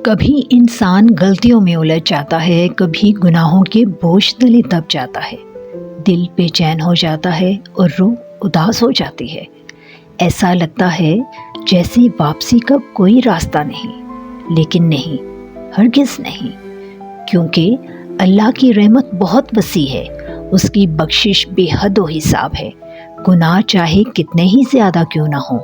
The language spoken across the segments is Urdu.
کبھی انسان غلطیوں میں الجھ جاتا ہے، کبھی گناہوں کے بوجھ تلے دب جاتا ہے، دل بے چین ہو جاتا ہے اور روح اداس ہو جاتی ہے۔ ایسا لگتا ہے جیسے واپسی کا کوئی راستہ نہیں، لیکن نہیں، ہرگز نہیں، کیونکہ اللہ کی رحمت بہت وسیع ہے، اس کی بخشش بے حد و حساب ہے۔ گناہ چاہے کتنے ہی زیادہ کیوں نہ ہوں،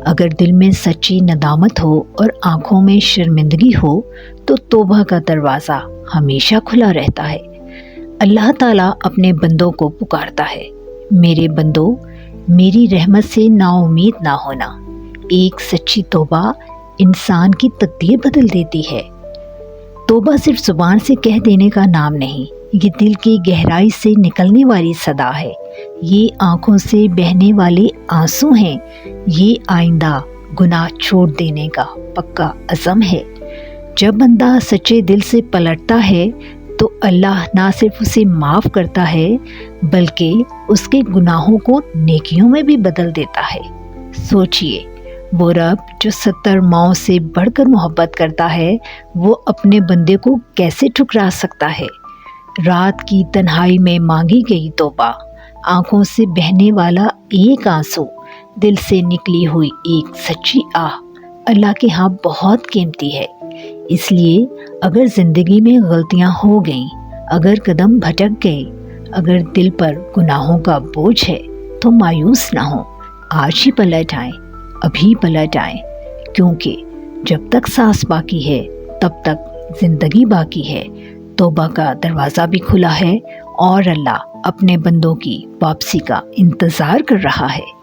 اگر دل میں سچی ندامت ہو اور آنکھوں میں شرمندگی ہو تو توبہ کا دروازہ ہمیشہ کھلا رہتا ہے۔ اللہ تعالیٰ اپنے بندوں کو پکارتا ہے، میرے بندو، میری رحمت سے نا امید نہ ہونا۔ ایک سچی توبہ انسان کی تقدیر بدل دیتی ہے۔ توبہ صرف زبان سے کہہ دینے کا نام نہیں، یہ دل کی گہرائی سے نکلنے والی صدا ہے، یہ آنکھوں سے بہنے والے آنسو ہیں، یہ آئندہ گناہ چھوڑ دینے کا پکا عزم ہے۔ جب بندہ سچے دل سے پلٹتا ہے تو اللہ نہ صرف اسے معاف کرتا ہے بلکہ اس کے گناہوں کو نیکیوں میں بھی بدل دیتا ہے۔ سوچئے، وہ رب جو 70 ماؤں سے بڑھ کر محبت کرتا ہے، وہ اپنے بندے کو کیسے ٹھکرا سکتا ہے؟ رات کی تنہائی میں مانگی گئی توبہ، آنکھوں سے بہنے والا ایک آنسو، دل سے نکلی ہوئی ایک سچی آہ اللہ کے ہاں بہت قیمتی ہے۔ اس لیے اگر زندگی میں غلطیاں ہو گئیں، اگر قدم بھٹک گئے، اگر دل پر گناہوں کا بوجھ ہے تو مایوس نہ ہوں، آج ہی پلٹ آئیں، ابھی پلٹ آئیں، کیونکہ جب تک سانس باقی ہے تب تک زندگی باقی ہے۔ توبہ کا دروازہ بھی کھلا ہے اور اللہ اپنے بندوں کی واپسی کا انتظار کر رہا ہے۔